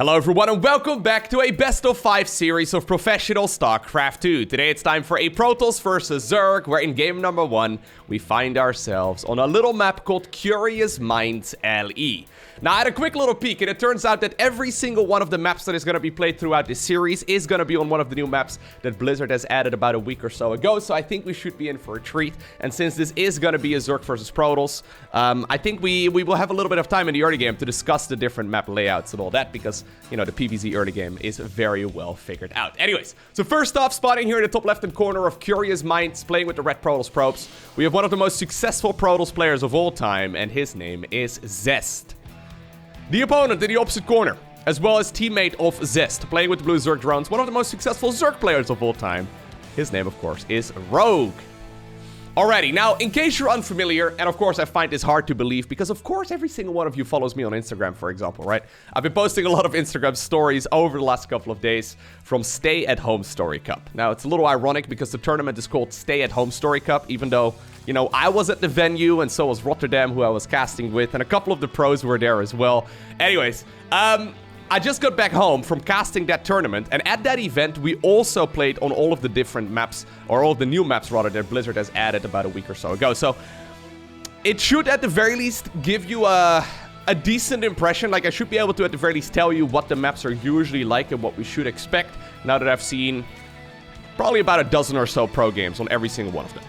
Hello everyone and welcome back to a best of 5 series of professional StarCraft 2. Today it's time for a Protoss versus Zerg, where in game number 1 we find ourselves on a little map called Curious Minds LE. Now I had a quick little peek and it turns out that every single one of the maps that is going to be played throughout this series is going to be on one of the new maps that Blizzard has added about a week or so ago, so I think we should be in for a treat. And since this is going to be a Zerg versus Protoss, I think we will have a little bit of time in the early game to discuss the different map layouts and all that, because you know, the PvZ early game is very well figured out. Anyways, so first off, spotting here in the top left-hand corner of Curious Minds, playing with the red Protoss probes, we have one of the most successful Protoss players of all time, and his name is Zest. The opponent in the opposite corner, as well as teammate of Zest, playing with the blue Zerg drones, one of the most successful Zerg players of all time. His name, of course, is Rogue. Alrighty, now, in case you're unfamiliar, and of course I find this hard to believe, because of course every single one of you follows me on Instagram, for example, right? I've been posting a lot of Instagram stories over the last couple of days from Stay at Home Story Cup. Now, it's a little ironic because the tournament is called Stay at Home Story Cup, even though, you know, I was at the venue, and so was Rotterdam, who I was casting with, and a couple of the pros were there as well. Anyways, I just got back home from casting that tournament, and at that event, we also played on all of the different maps, or all of the new maps, rather, that Blizzard has added about a week or so ago. So, it should, at the very least, give you a decent impression. Like, I should be able to, at the very least, tell you what the maps are usually like and what we should expect, now that I've seen probably about a dozen or so pro games on every single one of them.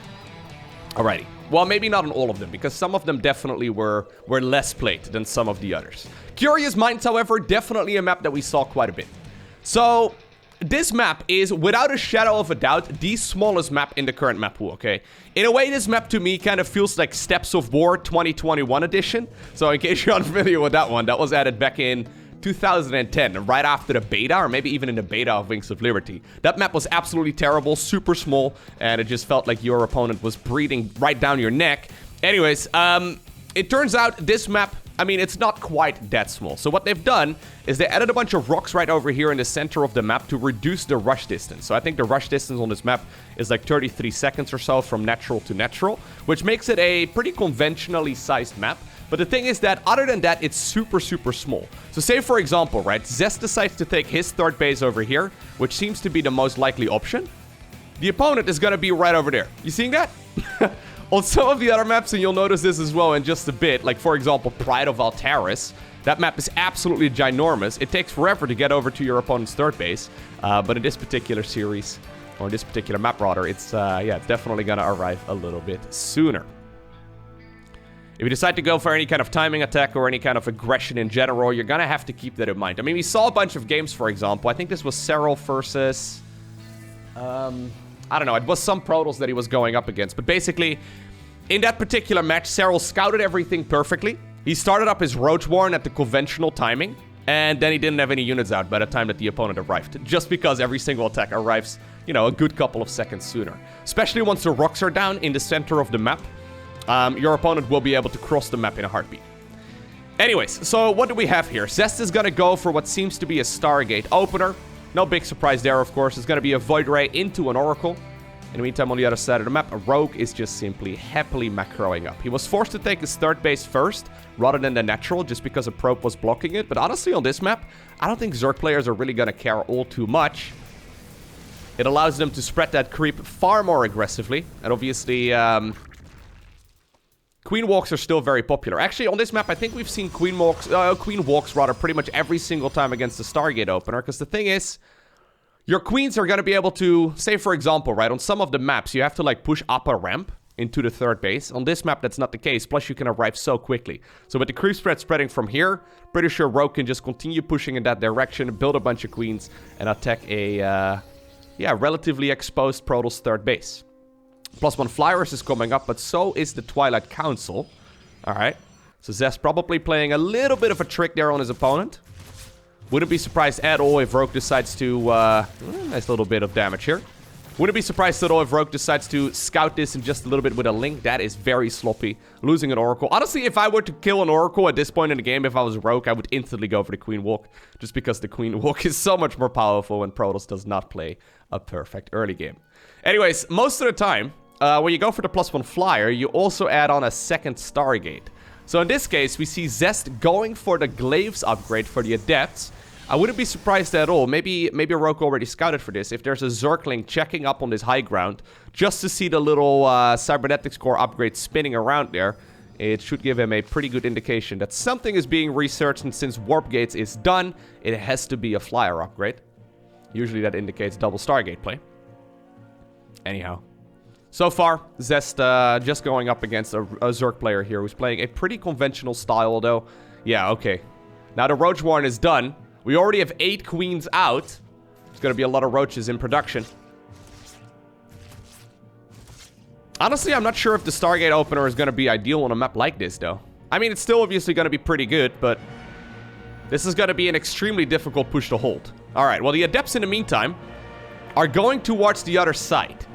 Alrighty. Well, maybe not on all of them, because some of them definitely were less played than some of the others. Curious Minds, however, definitely a map that we saw quite a bit. So, this map is, without a shadow of a doubt, the smallest map in the current map pool, okay? In a way, this map to me kind of feels like Steps of War 2021 edition. So, in case you're unfamiliar with that one, that was added back in 2010, right after the beta, or maybe even in the beta of Wings of Liberty. That map was absolutely terrible, super small, and it just felt like your opponent was breathing right down your neck. Anyways, it turns out this map, I mean, it's not quite that small. So what they've done is they added a bunch of rocks right over here in the center of the map to reduce the rush distance. So I think the rush distance on this map is like 33 seconds or so from natural to natural, which makes it a pretty conventionally sized map. But the thing is that, other than that, it's super, super small. So say, for example, right, Zest decides to take his third base over here, which seems to be the most likely option. The opponent is going to be right over there. You seeing that? On some of the other maps, and you'll notice this as well in just a bit, like, for example, Pride of Altaris, that map is absolutely ginormous. It takes forever to get over to your opponent's third base. But in this particular series, or this particular map, rather, it's definitely going to arrive a little bit sooner. If you decide to go for any kind of timing attack or any kind of aggression in general, you're going to have to keep that in mind. I mean, we saw a bunch of games, for example. I think this was Serral versus... I don't know. It was some Protoss that he was going up against. But basically, in that particular match, Serral scouted everything perfectly. He started up his Roach Warren at the conventional timing. And then he didn't have any units out by the time that the opponent arrived. Just because every single attack arrives, you know, a good couple of seconds sooner. Especially once the rocks are down in the center of the map. Your opponent will be able to cross the map in a heartbeat. Anyways, so what do we have here? Zest is going to go for what seems to be a Stargate opener. No big surprise there, of course. It's going to be a Void Ray into an Oracle. In the meantime, on the other side of the map, a Rogue is just simply happily macroing up. He was forced to take his third base first, rather than the natural, just because a probe was blocking it. But honestly, on this map, I don't think Zerg players are really going to care all too much. It allows them to spread that creep far more aggressively. And obviously... Queen Walks are still very popular. Actually, on this map, I think we've seen Queen Walks pretty much every single time against the Stargate opener. Because the thing is, your Queens are going to be able to, say for example, right, on some of the maps, you have to like push up a ramp into the third base. On this map, that's not the case. Plus, you can arrive so quickly. So with the creep spread spreading from here, pretty sure Rogue can just continue pushing in that direction, build a bunch of Queens, and attack a, relatively exposed Protoss third base. +1 Flyers is coming up, but so is the Twilight Council. Alright. So Zest probably playing a little bit of a trick there on his opponent. Wouldn't be surprised at all if Rogue decides to... nice little bit of damage here. Wouldn't be surprised at all if Rogue decides to scout this in just a little bit with a Link. That is very sloppy. Losing an Oracle. Honestly, if I were to kill an Oracle at this point in the game, if I was Rogue, I would instantly go for the Queen Walk. Just because the Queen Walk is so much more powerful when Protoss does not play a perfect early game. Anyways, most of the time... when you go for the +1 Flyer, you also add on a second Stargate. So in this case, we see Zest going for the Glaives upgrade for the Adepts, I wouldn't be surprised at all. Maybe Rogue already scouted for this. If there's a Zergling checking up on this high ground, just to see the little cybernetics core upgrade spinning around there, it should give him a pretty good indication that something is being researched, and since Warp Gates is done, it has to be a flyer upgrade. Usually that indicates double Stargate play. Anyhow. So far, Zest just going up against a Zerg player here who's playing a pretty conventional style, though. Yeah, okay. Now the Roach Warren is done. We already have 8 queens out. There's going to be a lot of roaches in production. Honestly, I'm not sure if the Stargate opener is going to be ideal on a map like this, though. I mean, it's still obviously going to be pretty good, but this is going to be an extremely difficult push to hold. All right, well, the Adepts in the meantime are going towards the other side.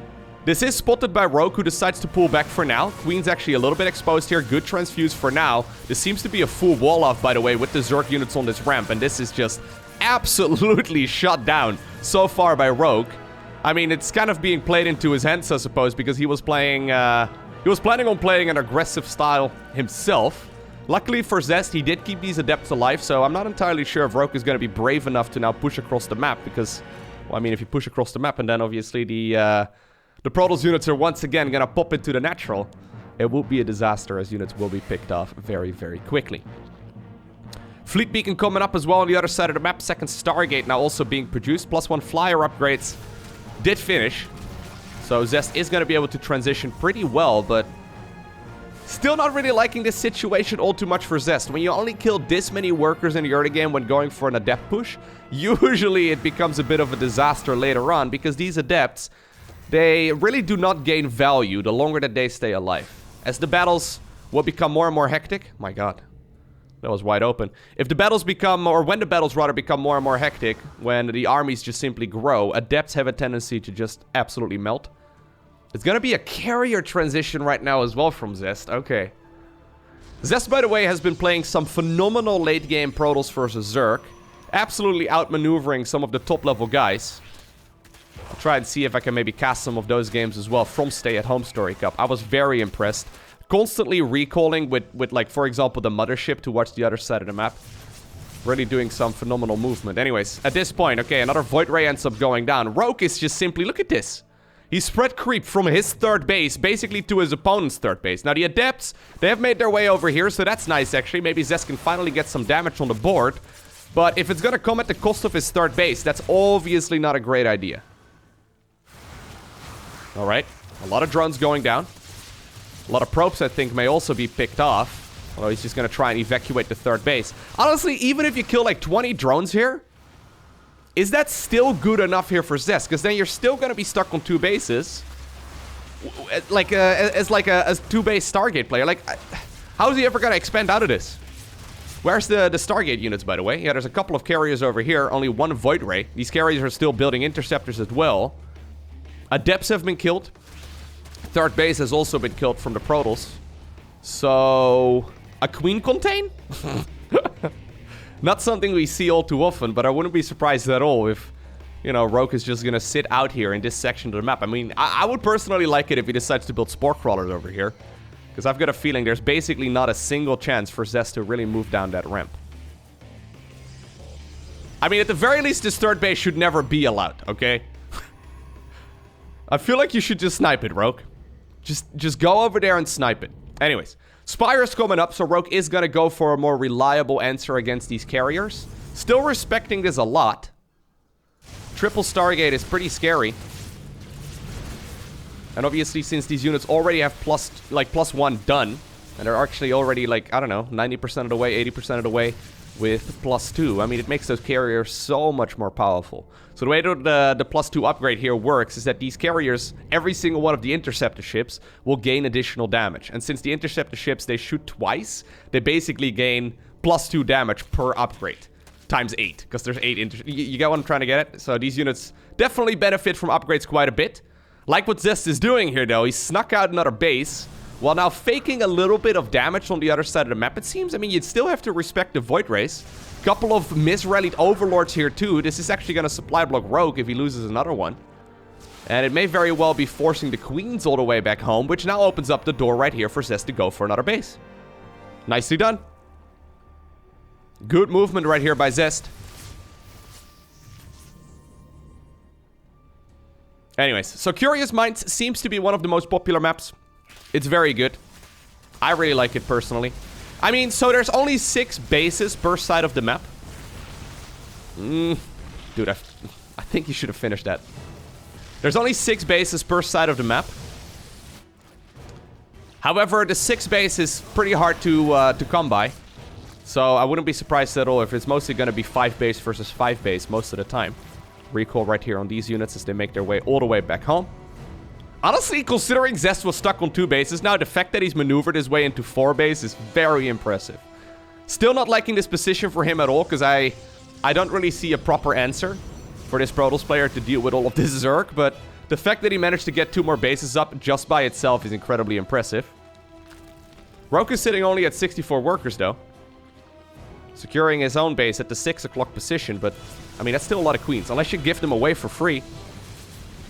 This is spotted by Rogue, who decides to pull back for now. Queen's actually a little bit exposed here. Good transfuse for now. This seems to be a full wall-off, by the way, with the Zerg units on this ramp. And this is just absolutely shut down so far by Rogue. I mean, it's kind of being played into his hands, I suppose, because he was planning on playing an aggressive style himself. Luckily for Zest, he did keep these Adepts alive, so I'm not entirely sure if Rogue is going to be brave enough to now push across the map, because, well, I mean, if you push across the map and then obviously the Protoss units are once again going to pop into the natural, it will be a disaster, as units will be picked off very, very quickly. Fleet Beacon coming up as well on the other side of the map. Second Stargate now also being produced. +1 flyer upgrades did finish. So Zest is going to be able to transition pretty well, but still not really liking this situation all too much for Zest. When you only kill this many workers in the early game when going for an Adept push, usually it becomes a bit of a disaster later on, because these Adepts, they really do not gain value the longer that they stay alive. As the battles will become more and more hectic... My god. That was wide open. If the battles become... Or when the battles, rather, become more and more hectic, when the armies just simply grow, Adepts have a tendency to just absolutely melt. It's gonna be a carrier transition right now as well from Zest. Okay. Zest, by the way, has been playing some phenomenal late-game Protoss versus Zerg. Absolutely outmaneuvering some of the top-level guys. I'll try and see if I can maybe cast some of those games as well from Stay at Home Story Cup. I was very impressed. Constantly recalling with like, for example, the mothership towards the other side of the map. Really doing some phenomenal movement. Anyways, at this point, okay, another Void Ray ends up going down. Rogue is just simply, look at this. He spread creep from his third base, basically to his opponent's third base. Now, the Adepts, they have made their way over here, so that's nice, actually. Maybe Zest can finally get some damage on the board. But if it's gonna come at the cost of his third base, that's obviously not a great idea. Alright, a lot of drones going down. A lot of probes, I think, may also be picked off. Although he's just going to try and evacuate the third base. Honestly, even if you kill like 20 drones here, is that still good enough here for Zest? Because then you're still going to be stuck on 2 bases. Like, as a 2-base Stargate player. Like, how is he ever going to expand out of this? Where's the Stargate units, by the way? Yeah, there's a couple of carriers over here. Only 1 Void Ray. These carriers are still building interceptors as well. Adepts have been killed. Third base has also been killed from the Protoss. So, a Queen contain? Not something we see all too often, but I wouldn't be surprised at all if, you know, Rogue is just gonna sit out here in this section of the map. I mean, I would personally like it if he decides to build Spore Crawlers over here. Because I've got a feeling there's basically not a single chance for Zest to really move down that ramp. I mean, at the very least, this third base should never be allowed, okay? I feel like you should just snipe it, Rogue. Just go over there and snipe it. Anyways, Spire's coming up, so Rogue is gonna go for a more reliable answer against these carriers. Still respecting this a lot. Triple Stargate is pretty scary. And obviously, since these units already have +1 done, and they're actually already, like, I don't know, 90% of the way, 80% of the way with +2. I mean, it makes those carriers so much more powerful. So the way the +2 upgrade here works is that these carriers, every single one of the interceptor ships, will gain additional damage. And since the interceptor ships, they shoot twice, they basically gain +2 damage per upgrade. Times 8, because there's 8 you get what I'm trying to get at? So these units definitely benefit from upgrades quite a bit. Like what Zest is doing here, though. He snuck out another base, while now faking a little bit of damage on the other side of the map, it seems. I mean, you'd still have to respect the Void Rays. Couple of misrallied Overlords here, too. This is actually going to supply block Rogue if he loses another one. And it may very well be forcing the Queens all the way back home, which now opens up the door right here for Zest to go for another base. Nicely done. Good movement right here by Zest. Anyways, so Curious Minds seems to be one of the most popular maps. It's very good. I really like it personally. I mean, so there's only 6 bases per side of the map. Dude, I think you should have finished that. There's only 6 bases per side of the map. However, the 6 base is pretty hard to come by. So I wouldn't be surprised at all if it's mostly going to be 5 base versus 5 base most of the time. Recall right here on these units as they make their way all the way back home. Honestly, considering Zest was stuck on 2 bases now, the fact that he's maneuvered his way into 4 base is very impressive. Still not liking this position for him at all, because I don't really see a proper answer for this Protoss player to deal with all of this Zerg, but the fact that he managed to get 2 more bases up just by itself is incredibly impressive. Rogue is sitting only at 64 workers, though. Securing his own base at the 6 o'clock position, but, I mean, that's still a lot of queens, unless you give them away for free.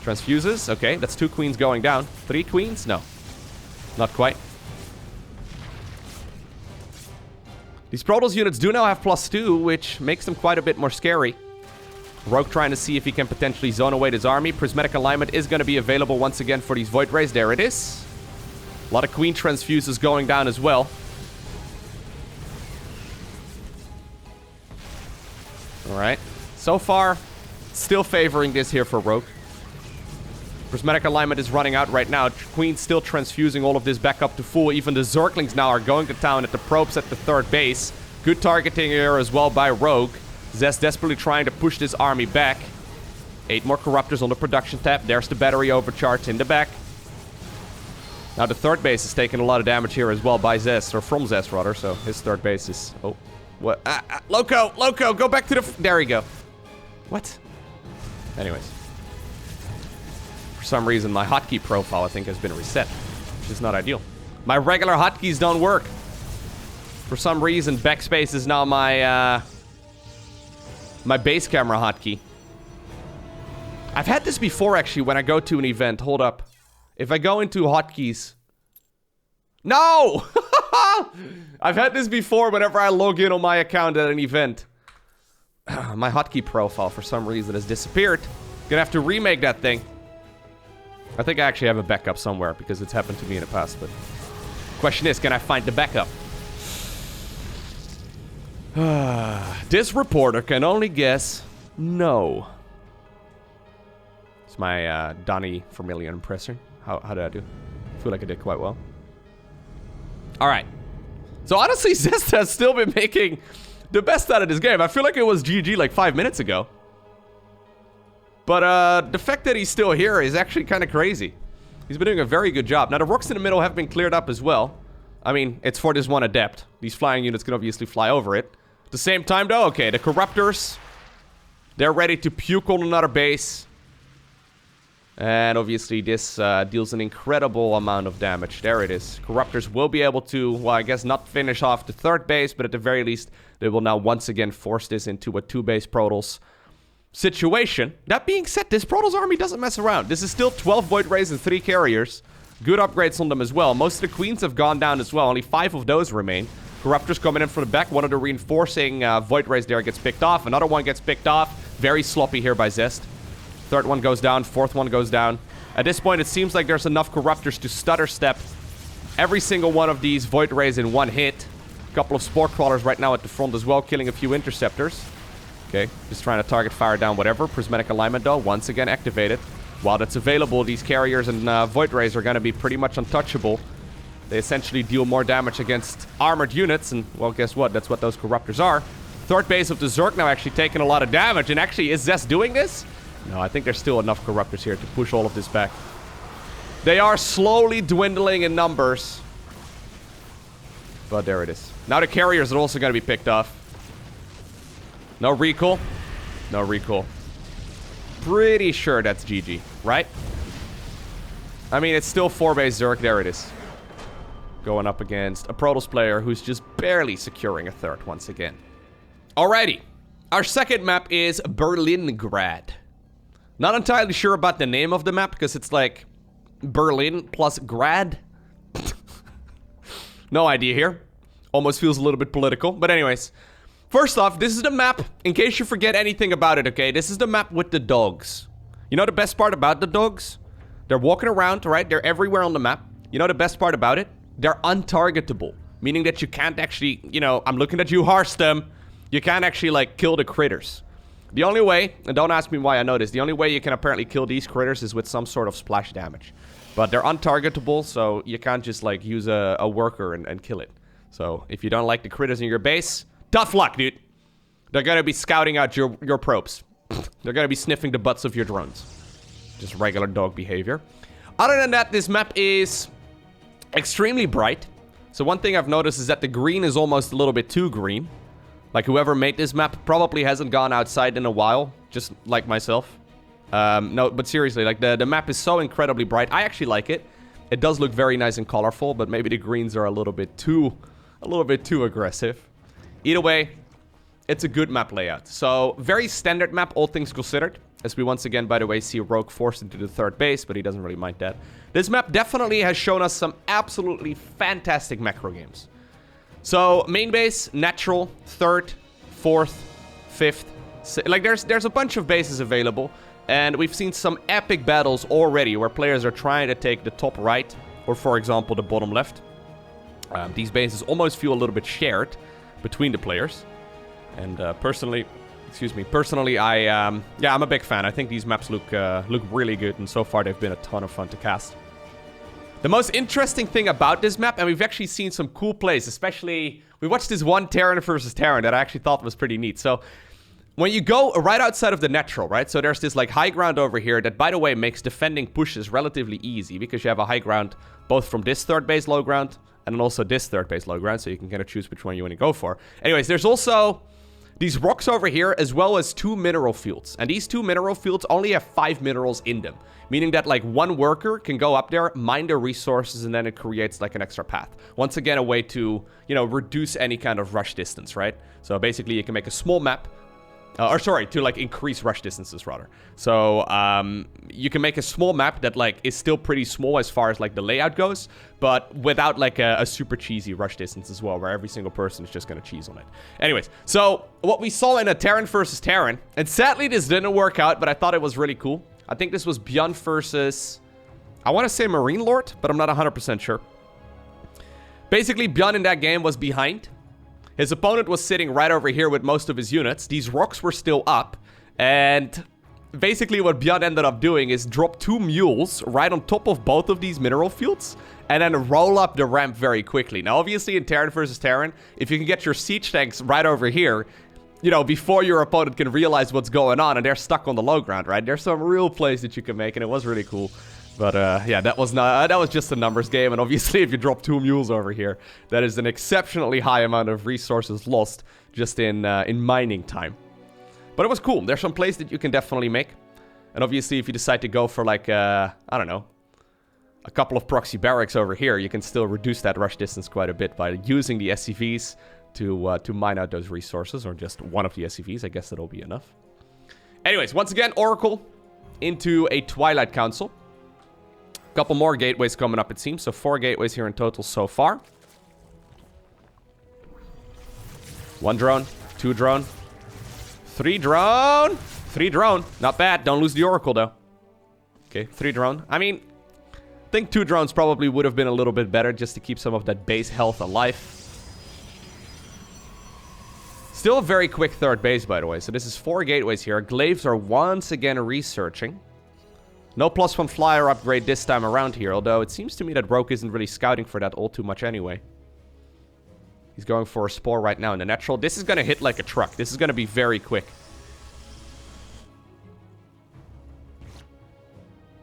Transfuses, okay, that's 2 queens going down. 3 queens? No. Not quite. These Protoss units do now have +2, which makes them quite a bit more scary. Rogue trying to see if he can potentially zone away his army. Prismatic Alignment is going to be available once again for these Void Rays. There it is. A lot of Queen Transfuses going down as well. Alright. So far, still favoring this here for Rogue. Prismatic Alignment is running out right now. Queen's still transfusing all of this back up to full. Even the Zerglings now are going to town at the probes at the 3rd base. Good targeting here as well by Rogue. Zest desperately trying to push this army back. 8 more Corruptors on the production tab. There's the battery overcharge in the back. Now the 3rd base is taking a lot of damage here as well by Zest, or from Zest rather, so his 3rd base is... Oh, what? Loko, go back to the... There you go. What? Anyways. For some reason, my hotkey profile, I think, has been reset, which is not ideal. My regular hotkeys don't work. For some reason, backspace is now my, my base camera hotkey. I've had this before, actually, when I go to an event. Hold up. If I go into hotkeys... No! I've had this before whenever I log in on my account at an event. My hotkey profile, for some reason, has disappeared. Gonna have to remake that thing. I think I actually have a backup somewhere, because it's happened to me in the past, but... Question is, can I find the backup? This reporter can only guess no. It's my Donnie Vermillion impression. How did I do? I feel like I did quite well. Alright. So honestly, Zest has still been making the best out of this game. I feel like it was GG like 5 minutes ago. But the fact that he's still here is actually kind of crazy. He's been doing a very good job. Now the rocks in the middle have been cleared up as well. I mean, it's for this one Adept. These flying units can obviously fly over it. At the same time though, okay, the Corruptors, they're ready to puke on another base. And obviously this deals an incredible amount of damage. There it is. Corruptors will be able to, well, I guess not finish off the 3rd base, but at the very least, they will now once again force this into a 2-base Protoss situation. That being said, this Protoss army doesn't mess around. This is still 12 Void Rays and 3 carriers. Good upgrades on them as well. Most of the Queens have gone down as well. Only 5 of those remain. Corruptors coming in from the back. One of the reinforcing Void Rays there gets picked off. Another one gets picked off. Very sloppy here by Zest. 3rd one goes down. 4th one goes down. At this point, it seems like there's enough Corruptors to stutter step every single one of these Void Rays in one hit. A couple of Spore Crawlers right now at the front as well, killing a few Interceptors. Okay, just trying to target fire down whatever. Prismatic Alignment, though, once again activated. While that's available, these carriers and Void Rays are going to be pretty much untouchable. They essentially deal more damage against armored units, and, well, guess what? That's what those Corruptors are. 3rd base of the Zerg now actually taking a lot of damage, and actually, is Zest doing this? No, I think there's still enough Corruptors here to push all of this back. They are slowly dwindling in numbers. But there it is. Now the carriers are also going to be picked off. No recall. No recall. Pretty sure that's GG, right? I mean, it's still 4-base Zerg. There it is. Going up against a Protoss player who's just barely securing a 3rd once again. Alrighty. Our second map is Grad. Not entirely sure about the name of the map, because it's like Berlin plus Grad. No idea here. Almost feels a little bit political. But anyways, first off, this is the map, in case you forget anything about it, okay? This is the map with the dogs. You know the best part about the dogs? They're walking around, right? They're everywhere on the map. You know the best part about it? They're untargetable. Meaning that you can't actually, you know, I'm looking at you, Harstem. You can't actually, like, kill the critters. The only way, and don't ask me why I know this, the only way you can apparently kill these critters is with some sort of splash damage. But they're untargetable, so you can't just, like, use a worker and kill it. So, if you don't like the critters in your base, tough luck, dude. They're gonna be scouting out your probes. They're gonna be sniffing the butts of your drones. Just regular dog behavior. Other than that, this map is extremely bright. So one thing I've noticed is that the green is almost a little bit too green. Like, whoever made this map probably hasn't gone outside in a while, just like myself. No, but seriously, like, the map is so incredibly bright. I actually like it. It does look very nice and colorful, but maybe the greens are a little bit too aggressive. Either way, it's a good map layout. So, very standard map, all things considered. As we once again, by the way, see Rogue forced into the third base, but he doesn't really mind that. This map definitely has shown us some absolutely fantastic macro games. So, main base, natural, third, fourth, fifth. Like, there's a bunch of bases available. And we've seen some epic battles already where players are trying to take the top right, or for example, the bottom left. These bases almost feel a little bit shared between the players. And personally, I'm a big fan. I think these maps look really good, and so far they've been a ton of fun to cast. The most interesting thing about this map, and we've actually seen some cool plays, especially, we watched this one Terran versus Terran that I actually thought was pretty neat. So, when you go right outside of the natural, right? So there's this, like, high ground over here that, by the way, makes defending pushes relatively easy because you have a high ground both from this third base low ground and then also this third base low ground, so you can kind of choose which one you want to go for. Anyways, there's also these rocks over here as well as 2 mineral fields. And these 2 mineral fields only have 5 minerals in them, meaning that, like, one worker can go up there, mine their resources, and then it creates, like, an extra path. Once again, a way to, you know, reduce any kind of rush distance, right? So basically, you can make a small map. To, like, increase rush distances, rather. So, you can make a small map that, like, is still pretty small as far as, like, the layout goes, but without, like, a super cheesy rush distance as well, where every single person is just gonna cheese on it. Anyways, so, what we saw in a Terran versus Terran, and sadly this didn't work out, but I thought it was really cool. I think this was Beyond versus, I want to say Marine Lord, but I'm not 100% sure. Basically, Beyond in that game was behind. His opponent was sitting right over here with most of his units. These rocks were still up. And basically what Beyond ended up doing is drop 2 mules right on top of both of these mineral fields. And then roll up the ramp very quickly. Now, obviously, in Terran versus Terran, if you can get your siege tanks right over here, you know, before your opponent can realize what's going on and they're stuck on the low ground, right? There's some real plays that you can make, and it was really cool. But, yeah, that was just a numbers game, and obviously if you drop 2 mules over here, that is an exceptionally high amount of resources lost just in mining time. But it was cool. There's some plays that you can definitely make. And obviously if you decide to go for, like, I don't know, a couple of proxy barracks over here, you can still reduce that rush distance quite a bit by using the SCVs to mine out those resources, or just one of the SCVs. I guess that'll be enough. Anyways, once again, Oracle into a Twilight Council. Couple more gateways coming up, it seems. So 4 gateways here in total so far. 1 drone, 2 drone, 3 drone, 3 drone. Not bad. Don't lose the Oracle, though. Okay, 3 drone. I mean, I think 2 drones probably would have been a little bit better just to keep some of that base health alive. Still a very quick third base, by the way. So this is 4 gateways here. Glaives are once again researching. No +1 flyer upgrade this time around here, although it seems to me that Rogue isn't really scouting for that all too much anyway. He's going for a spore right now in the natural. This is going to hit like a truck. This is going to be very quick.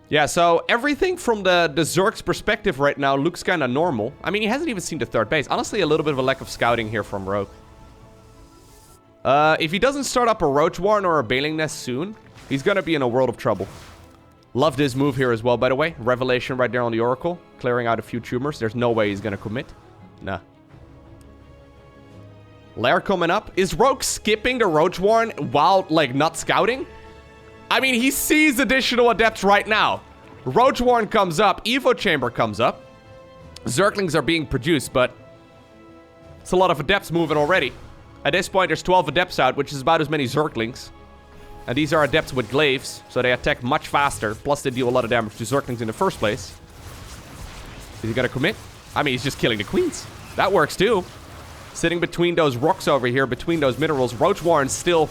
Yeah, so everything from the Zerg's perspective right now looks kind of normal. I mean, he hasn't even seen the third base. Honestly, a little bit of a lack of scouting here from Rogue. If he doesn't start up a Roach Warren or a Bailing Nest soon, he's going to be in a world of trouble. Love this move here as well, by the way. Revelation right there on the Oracle. Clearing out a few tumors. There's no way he's going to commit. Nah. Lair coming up. Is Rogue skipping the Roach Warren while, like, not scouting? I mean, he sees additional Adepts right now. Roach Warren comes up. Evo Chamber comes up. Zerglings are being produced, but it's a lot of Adepts moving already. At this point, there's 12 Adepts out, which is about as many Zerglings. And these are Adepts with glaives, so they attack much faster. Plus, they deal a lot of damage to Zerglings in the first place. Is he gonna commit? I mean, he's just killing the queens. That works too. Sitting between those rocks over here, between those minerals. Roach Warren's still...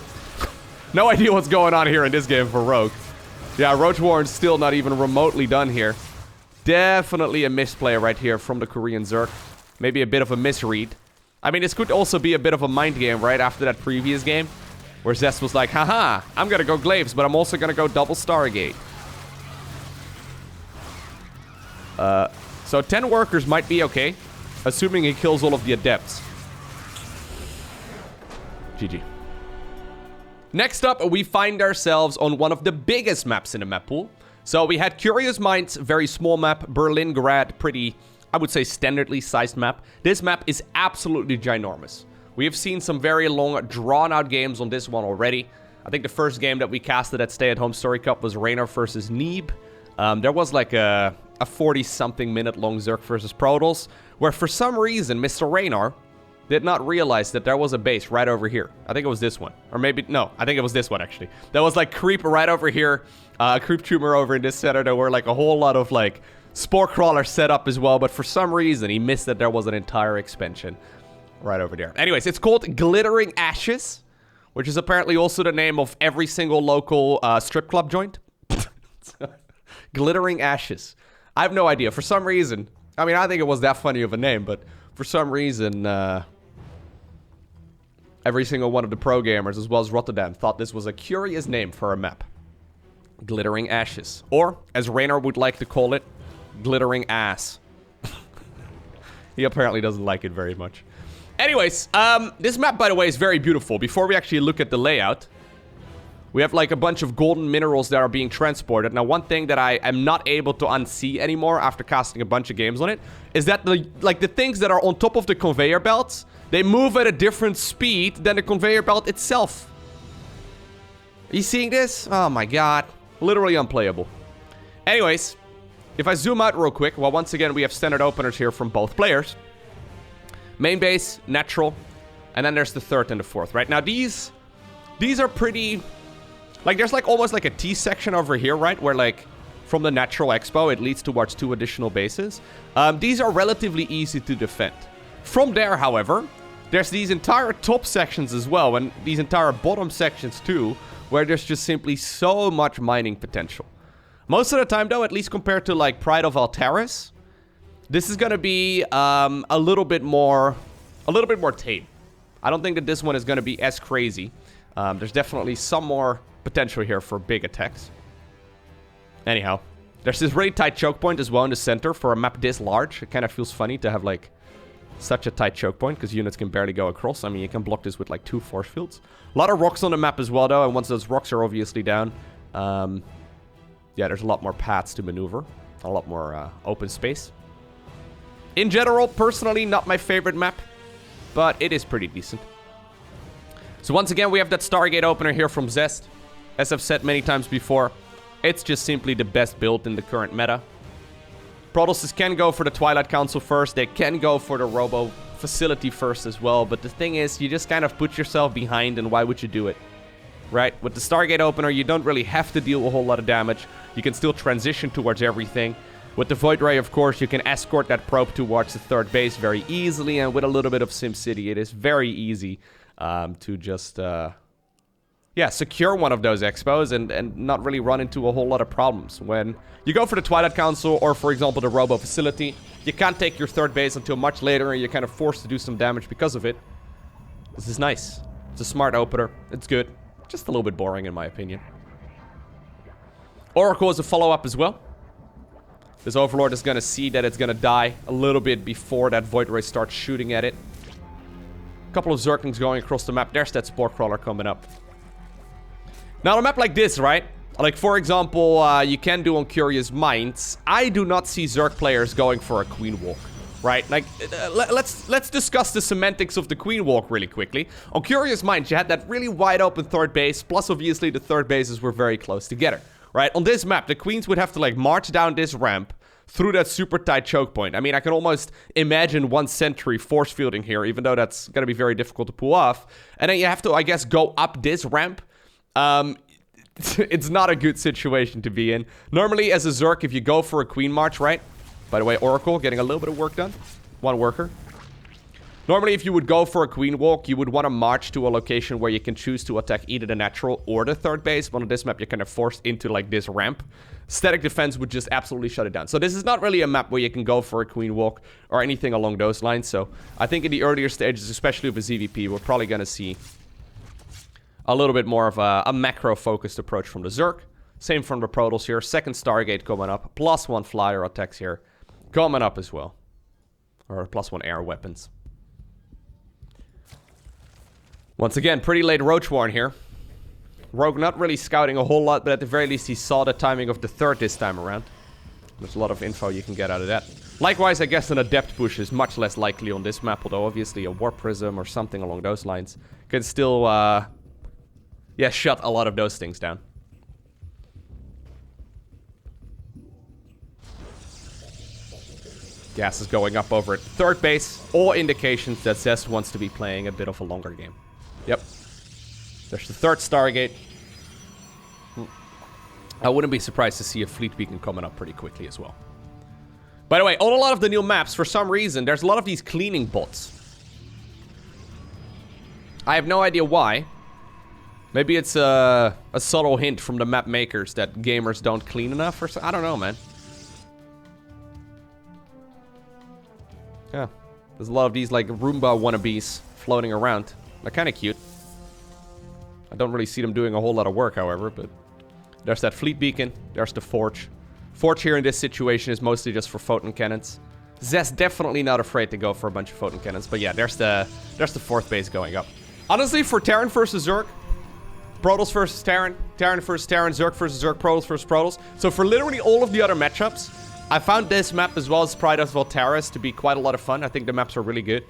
no idea what's going on here in this game for Rogue. Yeah, Roach Warren's still not even remotely done here. Definitely a misplay right here from the Korean Zerg. Maybe a bit of a misread. I mean, this could also be a bit of a mind game, right? After that previous game. Where Zest was like, haha, I'm gonna go glaives, but I'm also gonna go double Stargate. So 10 workers might be okay. Assuming he kills all of the Adepts. GG. Next up, we find ourselves on one of the biggest maps in the map pool. So we had Curious Minds, very small map. Berlin, Grad, pretty, I would say, standardly sized map. This map is absolutely ginormous. We have seen some very long, drawn-out games on this one already. I think the first game that we casted at Stay at Home Story Cup was Raynor versus Neeb. There was like a 40-something minute long Zerg versus Protoss, where for some reason, Mr. Raynor did not realize that there was a base right over here. I think it was this one. Or maybe, no, I think it was this one, actually. There was like creep right over here, creep tumor over in this center. There were like a whole lot of like spore crawlers set up as well, but for some reason, he missed that there was an entire expansion right over there. Anyways, it's called Glittering Ashes, which is apparently also the name of every single local strip club joint. Glittering Ashes. I have no idea. For some reason, I mean, I think it was that funny of a name, but for some reason, every single one of the pro gamers, as well as Rotterdam, thought this was a curious name for a map. Glittering Ashes. Or, as Raynor would like to call it, Glittering Ass. He apparently doesn't like it very much. Anyways, this map, by the way, is very beautiful. Before we actually look at the layout, we have like a bunch of golden minerals that are being transported. Now, one thing that I am not able to unsee anymore after casting a bunch of games on it is that the things that are on top of the conveyor belts, they move at a different speed than the conveyor belt itself. Are you seeing this? Oh my god. Literally unplayable. Anyways, if I zoom out real quick, well, once again, we have standard openers here from both players. Main base, natural, and then there's the third and the fourth, right? Now, these are pretty... like, there's like almost like a T section over here, right? Where like, from the natural expo, it leads towards 2 additional bases. These are relatively easy to defend. From there, however, there's these entire top sections as well, and these entire bottom sections too, where there's just simply so much mining potential. Most of the time, though, at least compared to like Pride of Altaris, this is gonna be a little bit more tame. I don't think that this one is gonna be as crazy. There's definitely some more potential here for big attacks. Anyhow, there's this really tight choke point as well in the center for a map this large. It kind of feels funny to have like such a tight choke point because units can barely go across. I mean, you can block this with like 2 force fields. A lot of rocks on the map as well, though, and once those rocks are obviously down, yeah, there's a lot more paths to maneuver, a lot more open space. In general, personally, not my favorite map, but it is pretty decent. So once again, we have that Stargate opener here from Zest. As I've said many times before, it's just simply the best build in the current meta. Protosses can go for the Twilight Council first. They can go for the Robo Facility first as well. But the thing is, you just kind of put yourself behind, and why would you do it? Right? With the Stargate opener, you don't really have to deal a whole lot of damage. You can still transition towards everything. With the Void Ray, of course, you can escort that probe towards the third base very easily. And with a little bit of SimCity, it is very easy to just... yeah, secure one of those expos and not really run into a whole lot of problems. When you go for the Twilight Council or, for example, the Robo Facility, you can't take your third base until much later and you're kind of forced to do some damage because of it. This is nice. It's a smart opener. It's good. Just a little bit boring in my opinion. Oracle is a follow-up as well. This Overlord is going to see that it's going to die a little bit before that Void Ray starts shooting at it. A couple of Zerglings going across the map. There's that Spore Crawler coming up. Now, on a map like this, right? Like, for example, you can do on Curious Minds. I do not see Zerg players going for a Queen Walk, right? Like, let's discuss the semantics of the Queen Walk really quickly. On Curious Minds, you had that really wide open third base, plus obviously the third bases were very close together, right? On this map, the Queens would have to, like, march down this ramp through that super tight choke point. I mean, I can almost imagine 1 sentry force fielding here, even though that's going to be very difficult to pull off. And then you have to, I guess, go up this ramp. it's not a good situation to be in. Normally, as a Zerg, if you go for a Queen March, right? By the way, Oracle getting a little bit of work done. One worker. Normally, if you would go for a Queen Walk, you would want to march to a location where you can choose to attack either the natural or the third base. But on this map, you're kind of forced into, like, this ramp. Static defense would just absolutely shut it down. So this is not really a map where you can go for a Queen Walk or anything along those lines. So I think in the earlier stages, especially with a ZVP, we're probably going to see a little bit more of a macro-focused approach from the Zerg. Same from the Protoss here. Second Stargate coming up. +1 flyer attacks here coming up as well. Or +1 air weapons. Once again, pretty late Roach Warren here. Rogue not really scouting a whole lot, but at the very least he saw the timing of the third this time around. There's a lot of info you can get out of that. Likewise, I guess an Adept push is much less likely on this map, although obviously a Warp Prism or something along those lines can still, yeah, shut a lot of those things down. Gas is going up over at third base. All indications that Zest wants to be playing a bit of a longer game. Yep. There's the third Stargate. I wouldn't be surprised to see a fleet beacon coming up pretty quickly as well. By the way, on a lot of the new maps, for some reason, there's a lot of these cleaning bots. I have no idea why. Maybe it's a subtle hint from the map makers that gamers don't clean enough or something. I don't know, man. Yeah. There's a lot of these, like, Roomba wannabes floating around. They're kind of cute. I don't really see them doing a whole lot of work, however, but there's that fleet beacon. There's the Forge. Forge here in this situation is mostly just for photon cannons. Zest definitely not afraid to go for a bunch of photon cannons, but yeah, there's the fourth base going up. Honestly, for Terran versus Zerg, Protoss versus Terran, Terran versus Terran, Zerg versus Zerg, Protoss versus Protoss. So for literally all of the other matchups, I found this map as well as Pride of Altaris to be quite a lot of fun. I think the maps are really good.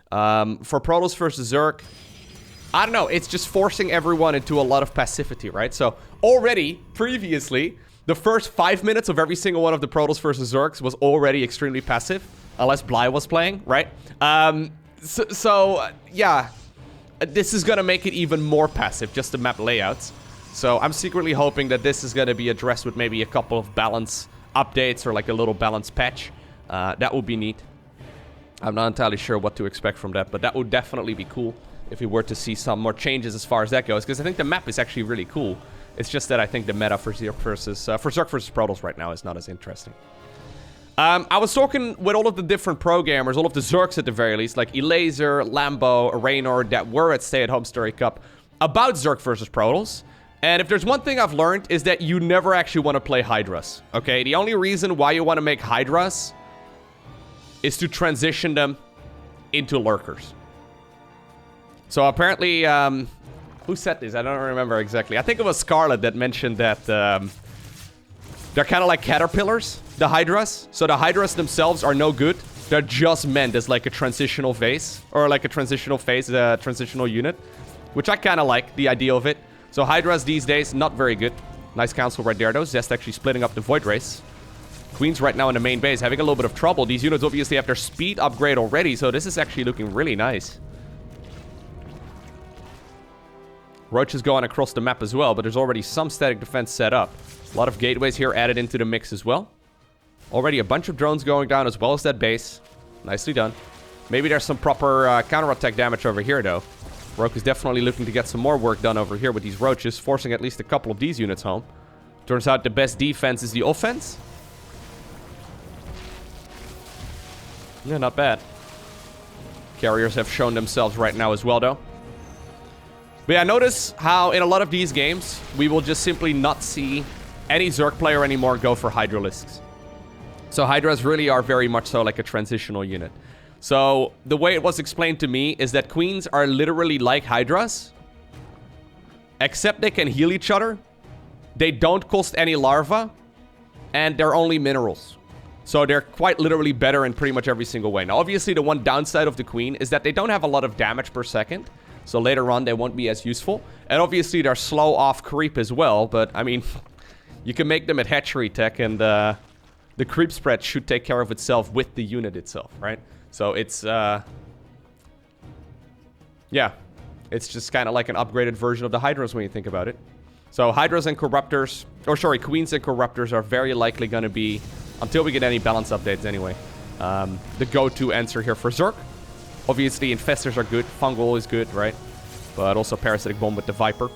For Protoss versus Zerg, I don't know, it's just forcing everyone into a lot of passivity, right? So already, previously, the first 5 minutes of every single one of the Protoss versus Zergs was already extremely passive, unless Bly was playing, right? Yeah, this is gonna make it even more passive, just the map layouts. So I'm secretly hoping that this is gonna be addressed with maybe a couple of balance updates or like a little balance patch. That would be neat. I'm not entirely sure what to expect from that, but that would definitely be cool if we were to see some more changes as far as that goes, because I think the map is actually really cool. It's just that I think the meta for Zerg versus Protoss right now is not as interesting. I was talking with all of the different programmers, all of the Zergs at the very least, like Elaser, Lambo, Raynor, that were at Stay at Home Story Cup, about Zerg versus Protoss. And if there's one thing I've learned is that you never actually want to play hydras, okay? The only reason why you want to make hydras is to transition them into lurkers. So apparently, who said this? I don't remember exactly. I think it was Scarlet that mentioned that they're kind of like caterpillars, the hydras. So the hydras themselves are no good. They're just meant as like a transitional phase, or like a transitional phase, transitional unit, which I kind of like the idea of it. So hydras these days, not very good. Nice council right there, though. Zest actually splitting up the Void Race. Queen's right now in the main base, having a little bit of trouble. These units obviously have their speed upgrade already, so this is actually looking really nice. Roach is going across the map as well, but there's already some static defense set up. A lot of gateways here added into the mix as well. Already a bunch of drones going down as well as that base. Nicely done. Maybe there's some proper counterattack damage over here, though. Rogue is definitely looking to get some more work done over here with these roaches, forcing at least a couple of these units home. Turns out the best defense is the offense. Yeah, not bad. Carriers have shown themselves right now as well, though. But yeah, notice how in a lot of these games, we will just simply not see any Zerg player anymore go for Hydralisks. So Hydras really are very much so like a transitional unit. So the way it was explained to me is that Queens are literally like Hydras, except they can heal each other, they don't cost any larva, and they're only minerals. So they're quite literally better in pretty much every single way. Now, obviously, the one downside of the Queen is that they don't have a lot of damage per second. So later on, they won't be as useful. And obviously, they're slow off creep as well. But, I mean, you can make them at hatchery tech, and the creep spread should take care of itself with the unit itself, right? So it's, yeah. It's just kind of like an upgraded version of the Hydras when you think about it. So hydras and corruptors, or sorry, queens and corruptors are very likely going to be, until we get any balance updates anyway, the go-to answer here for Zerg. Obviously, infestors are good. Fungal is good, right? But also parasitic bomb with the Viper.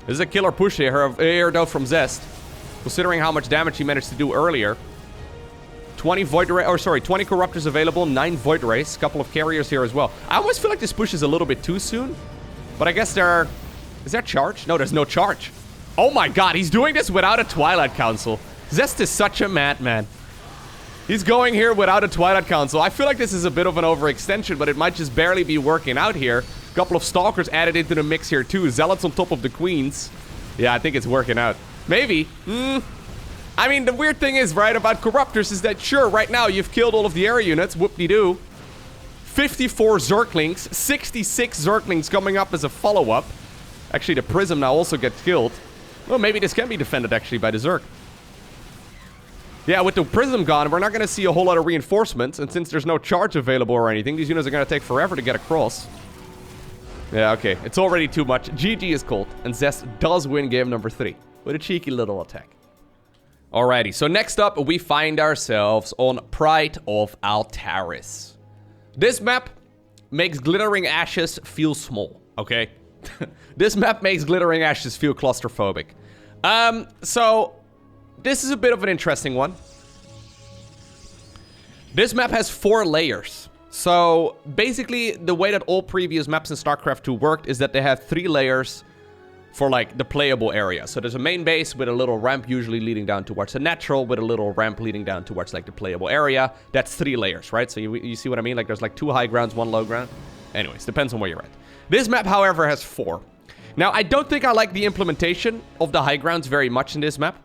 This is a killer push here though from Zest. Considering how much damage he managed to do earlier. 20 Void Ray, or sorry, 20 Corruptors available, 9 Void Rays, couple of carriers here as well. I almost feel like this push is a little bit too soon. But I guess there are... Is there charge? No, there's no charge. Oh my god, he's doing this without a Twilight Council. Zest is such a madman. He's going here without a Twilight Council. I feel like this is a bit of an overextension, but it might just barely be working out here. A couple of Stalkers added into the mix here too. Zealots on top of the Queens. Yeah, I think it's working out. Maybe. I mean, the weird thing is, right, about Corruptors is that, sure, right now you've killed all of the area units. Whoop-de-doo. 54 Zerglings. 66 Zerglings coming up as a follow-up. Actually, the Prism now also gets killed. Well, maybe this can be defended, actually, by the Zerg. Yeah, with the Prism gone, we're not going to see a whole lot of reinforcements. And since there's no charge available or anything, these units are going to take forever to get across. Yeah, okay. It's already too much. GG is cold. And Zest does win game number 3. With a cheeky little attack. Alrighty, so next up, we find ourselves on Pride of Altaris. This map makes Glittering Ashes feel small, okay? This map makes Glittering Ashes feel claustrophobic. So, this is a bit of an interesting one. This map has 4 layers. So, basically, the way that all previous maps in StarCraft 2 worked is that they have 3 layers for, like, the playable area. So there's a main base with a little ramp usually leading down towards a natural, with a little ramp leading down towards, like, the playable area. That's 3 layers, right? So you see what I mean? Like, there's, like, 2 high grounds, 1 low ground. Anyways, depends on where you're at. This map, however, has 4. Now, I don't think I like the implementation of the high grounds very much in this map.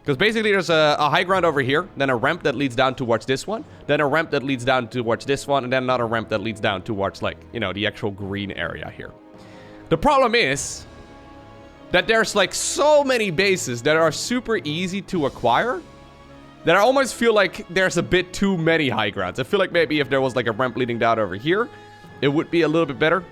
Because basically there's a high ground over here, then a ramp that leads down towards this one, then a ramp that leads down towards this one, and then another ramp that leads down towards, like, you know, the actual green area here. The problem is that there's, like, so many bases that are super easy to acquire that I almost feel like there's a bit too many high grounds. I feel like maybe if there was, like, a ramp leading down over here, it would be a little bit better.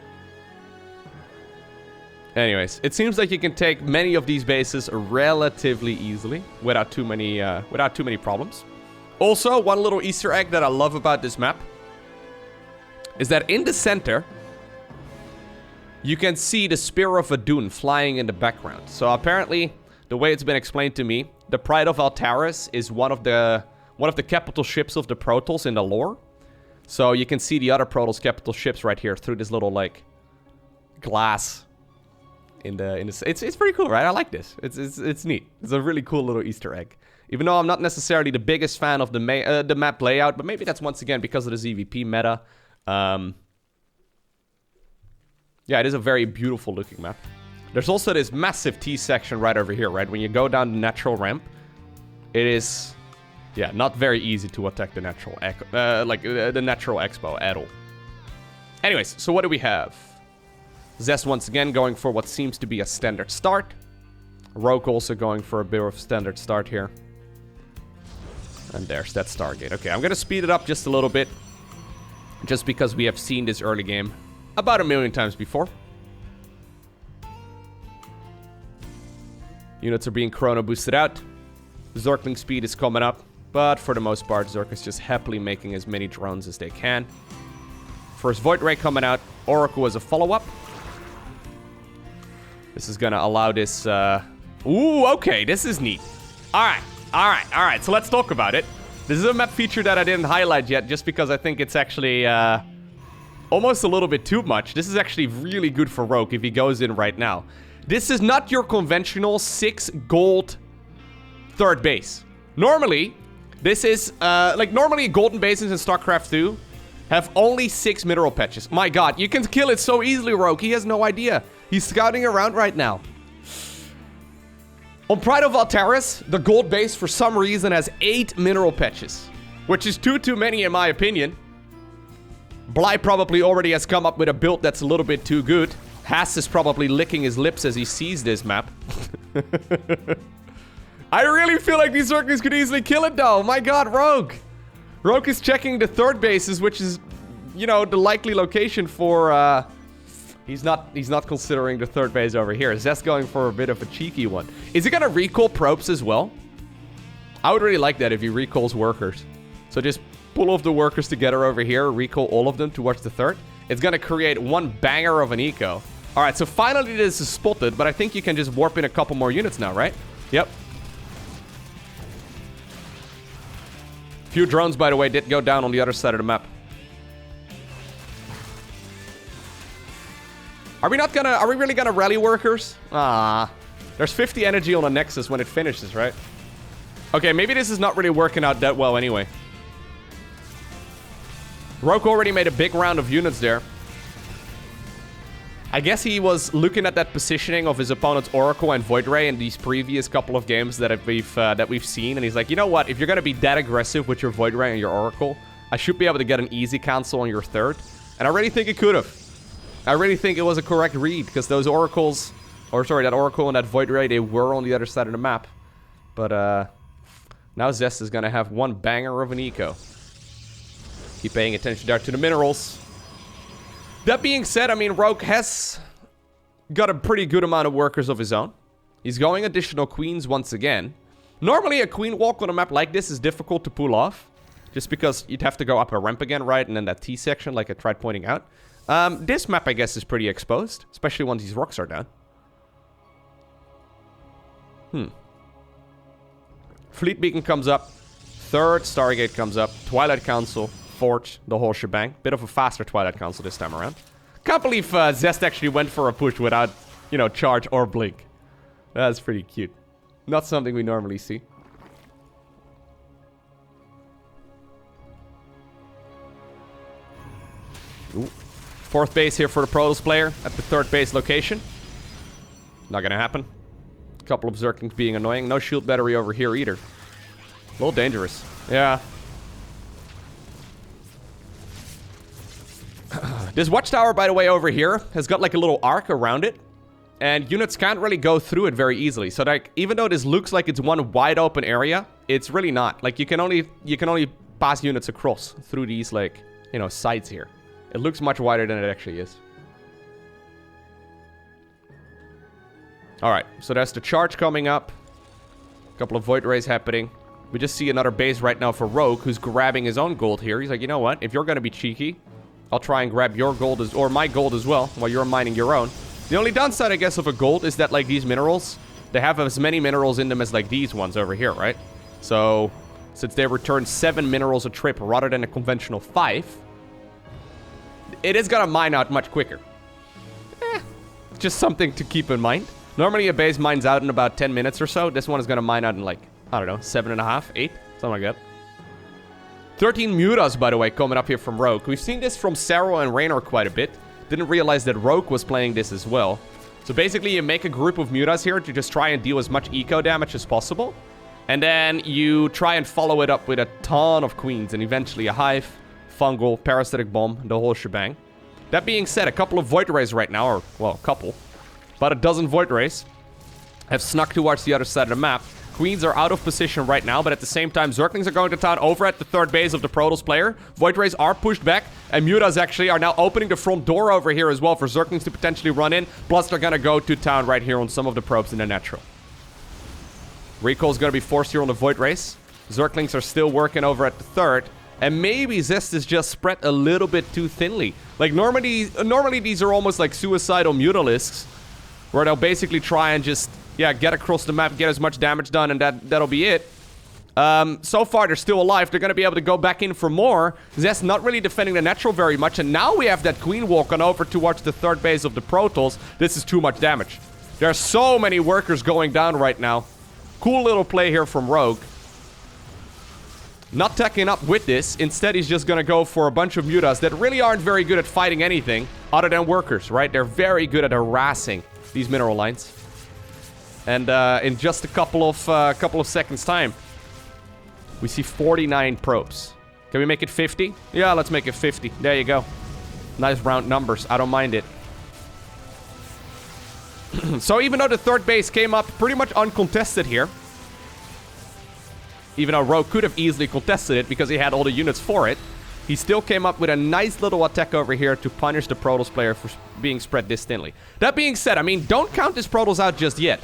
Anyways, it seems like you can take many of these bases relatively easily without too many problems. Also, one little Easter egg that I love about this map is that in the center, you can see the Spear of Adun flying in the background. So apparently, the way it's been explained to me, the Pride of Altaris is one of the capital ships of the Protoss in the lore. So you can see the other Protoss capital ships right here through this little, like, glass in the it's pretty cool, right? I like this. It's neat. It's a really cool little Easter egg. Even though I'm not necessarily the biggest fan of the map layout, but maybe that's once again because of the ZVP meta. Yeah, it is a very beautiful looking map. There's also this massive T section right over here, right? When you go down the natural ramp, it is, yeah, not very easy to attack the natural, the natural expo at all. Anyways, so what do we have? Zest once again going for what seems to be a standard start. Rogue also going for a bit of standard start here. And there's that Stargate. Okay, I'm going to speed it up just a little bit. Just because we have seen this early game about 1,000,000 times before. Units are being chrono boosted out. Zergling speed is coming up. But for the most part, Zerg is just happily making as many drones as they can. First Void Ray coming out. Oracle as a follow-up. This is going to allow this... Ooh, okay, this is neat. Alright, so let's talk about it. This is a map feature that I didn't highlight yet, just because I think it's actually almost a little bit too much. This is actually really good for Rogue if he goes in right now. This is not your conventional 6 gold third base. Normally, this is, normally golden bases in StarCraft 2 have only 6 mineral patches. My god, you can kill it so easily, Rogue. He has no idea. He's scouting around right now. On Pride of Altaris, the gold base for some reason has 8 mineral patches, which is too many in my opinion. Bly probably already has come up with a build that's a little bit too good. Haas is probably licking his lips as he sees this map. I really feel like these Zerglings could easily kill it though. My god, Rogue. Rogue is checking the third bases, which is, you know, the likely location for He's not considering the third base over here. Zest going for a bit of a cheeky one. Is he gonna recall probes as well? I would really like that if he recalls workers. So just pull off the workers together over here, recall all of them towards the third. It's gonna create one banger of an eco. Alright, so finally this is spotted, but I think you can just warp in a couple more units now, right? Yep. Few drones, by the way, did go down on the other side of the map. Are we really gonna rally workers? Ah, there's 50 energy on the Nexus when it finishes, right? Okay, maybe this is not really working out that well anyway. Rogue already made a big round of units there. I guess he was looking at that positioning of his opponent's Oracle and Void Ray in these previous couple of games that we've seen, and he's like, you know what? If you're gonna be that aggressive with your Void Ray and your Oracle, I should be able to get an easy cancel on your third. And I really think it could have. I really think it was a correct read, because those Oracles, or sorry, that Oracle and that Void Ray, they were on the other side of the map. But now Zest is gonna have one banger of an eco. Keep paying attention there to the minerals. That being said, I mean, Rogue has got a pretty good amount of workers of his own. He's going additional queens once again. Normally, a queen walk on a map like this is difficult to pull off, just because you'd have to go up a ramp again, right? And then that T section, like I tried pointing out. This map, I guess, is pretty exposed, especially once these rocks are down. Fleet Beacon comes up. Third Stargate comes up. Twilight Council. Forge, the whole shebang. Bit of a faster Twilight Council this time around. Can't believe Zest actually went for a push without, you know, charge or blink. That's pretty cute. Not something we normally see. Ooh. Fourth base here for the Protoss player at the third base location. Not gonna happen. A couple of Zerglings being annoying. No shield battery over here either. A little dangerous. Yeah. This watchtower, by the way, over here has got like a little arc around it, and units can't really go through it very easily. So like, even though this looks like it's one wide open area, it's really not. Like, you can only pass units across through these, like, you know, sides here. It looks much wider than it actually is. All right, so there's the charge coming up. A couple of Void Rays happening. We just see another base right now for Rogue, who's grabbing his own gold here. He's like, you know what? If you're gonna be cheeky, I'll try and grab your gold, or my gold as well, while you're mining your own. The only downside, I guess, of a gold is that, like, these minerals, they have as many minerals in them as, like, these ones over here, right? So, since they return 7 minerals a trip rather than a conventional 5, it is gonna mine out much quicker. Just something to keep in mind. Normally, a base mines out in about 10 minutes or so. This one is gonna mine out in, like, I don't know, 7.5, 8, something like that. 13 mutas, by the way, coming up here from Rogue. We've seen this from Sarah and Raynor quite a bit. Didn't realize that Rogue was playing this as well. So basically, you make a group of mutas here to just try and deal as much eco damage as possible. And then you try and follow it up with a ton of queens, and eventually a hive, fungal, parasitic bomb, the whole shebang. That being said, a couple of Void Rays right now, or, well, a couple, about a dozen Void Rays have snuck towards the other side of the map. Queens are out of position right now, but at the same time, Zerglings are going to town over at the third base of the Protoss player. Void Rays are pushed back, and mutas actually are now opening the front door over here as well for Zerglings to potentially run in. Plus, they're gonna go to town right here on some of the probes in the natural. Recall's gonna be forced here on the Void Rays. Zerglings are still working over at the third, and maybe Zest is just spread a little bit too thinly. Like, normally these are almost like suicidal mutalisks, where they'll basically try and just, yeah, get across the map, get as much damage done, and that'll be it. So far, they're still alive. They're going to be able to go back in for more. Zest not really defending the natural very much, and now we have that queen walking over towards the third base of the Protoss. This is too much damage. There are so many workers going down right now. Cool little play here from Rogue. Not tacking up with this. Instead, he's just going to go for a bunch of mutas that really aren't very good at fighting anything other than workers, right? They're very good at harassing these mineral lines. And in just a couple of seconds time, we see 49 probes. Can we make it 50? Yeah, let's make it 50. There you go. Nice round numbers. I don't mind it. So even though the third base came up pretty much uncontested here, even though Rogue could have easily contested it because he had all the units for it, he still came up with a nice little attack over here to punish the Protoss player for being spread this thinly. That being said, I mean, don't count this Protoss out just yet.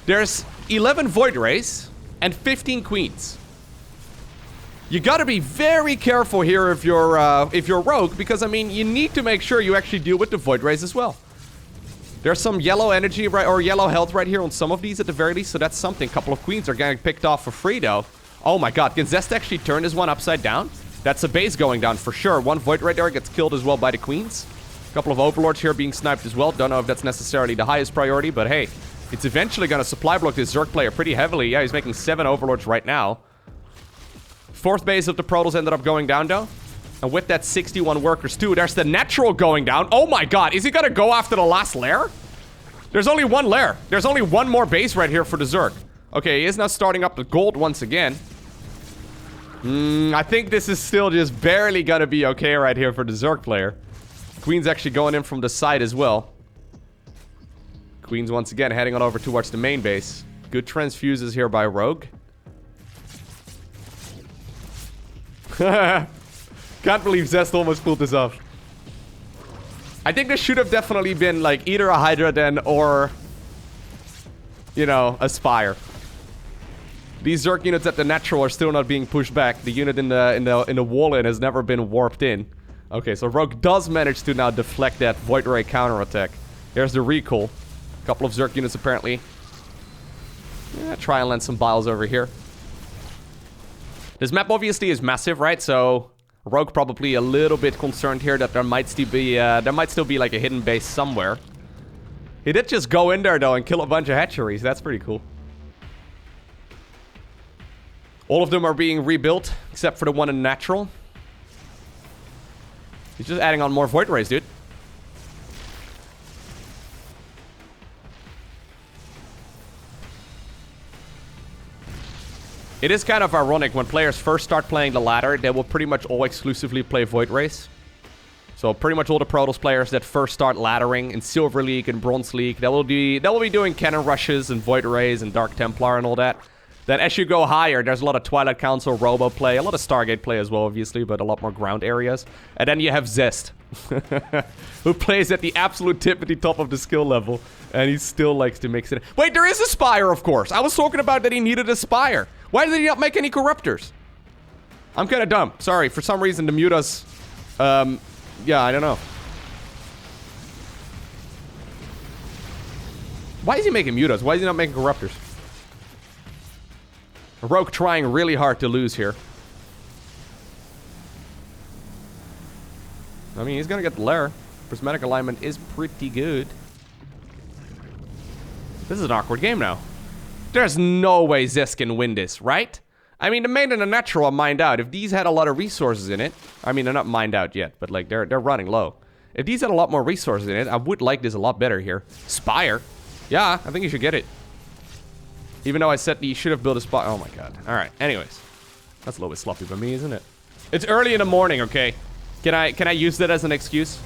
There's 11 Void Rays and 15 Queens. You gotta be very careful here if you're Rogue, because, I mean, you need to make sure you actually deal with the Void Rays as well. There's some yellow energy, right, or yellow health right here on some of these at the very least, so that's something. A couple of Queens are getting picked off for free, though. Oh my god, can Zest actually turn this one upside down? That's a base going down for sure. One Void Ray there gets killed as well by the Queens. A couple of Overlords here being sniped as well. Don't know if that's necessarily the highest priority, but hey, it's eventually gonna supply block this Zerg player pretty heavily. Yeah, he's making 7 Overlords right now. 4th base of the Protoss ended up going down, though. And with that 61 workers, too, there's the natural going down. Oh my god, is he gonna go after the last lair? There's only one lair. There's only one more base right here for the Zerg. Okay, he is now starting up the gold once again. I think this is still just barely gonna be okay right here for the Zerg player. Queen's actually going in from the side as well. Queen's once again heading on over towards the main base. Good transfuses here by Rogue. Can't believe Zest almost pulled this off. I think this should have definitely been like either a Hydra then or, you know, a Spire. These Zerg units at the natural are still not being pushed back. The unit in the wall-in has never been warped in. Okay, so Rogue does manage to now deflect that Void Ray counterattack. Here's the recall. A couple of Zerg units apparently. Yeah, try and land some biles over here. This map obviously is massive, right? So Rogue probably a little bit concerned here that there might still be like a hidden base somewhere. He did just go in there though and kill a bunch of hatcheries. That's pretty cool. All of them are being rebuilt, except for the one in natural. He's just adding on more Void Rays, dude. It is kind of ironic when players first start playing the ladder, they will pretty much all exclusively play Void Rays. So pretty much all the Protoss players that first start laddering in Silver League and Bronze League, they will be doing Cannon Rushes and Void Rays and Dark Templar and all that. Then as you go higher, there's a lot of Twilight Council, Robo play, a lot of Stargate play as well, obviously, but a lot more ground areas. And then you have Zest, who plays at the absolute tippity top of the skill level, and he still likes to mix it in. Wait, there is a Spire, of course. I was talking about that he needed a Spire. Why did he not make any Corruptors? I'm kind of dumb. Sorry, for some reason the mutas, yeah, I don't know. Why is he making mutas? Why is he not making Corruptors? Rogue trying really hard to lose here. I mean, he's gonna get the lair. Prismatic alignment is pretty good. This is an awkward game now. There's no way Zest can win this, right? I mean, the main and the natural are mined out. If these had a lot of resources in it... I mean, they're not mined out yet, but like, they're running low. If these had a lot more resources in it, I would like this a lot better here. Spire? Yeah, I think you should get it. Even though I said you should have built a spot. Oh my god. Alright, anyways. That's a little bit sloppy by me, isn't it? It's early in the morning, okay? Can I use that as an excuse?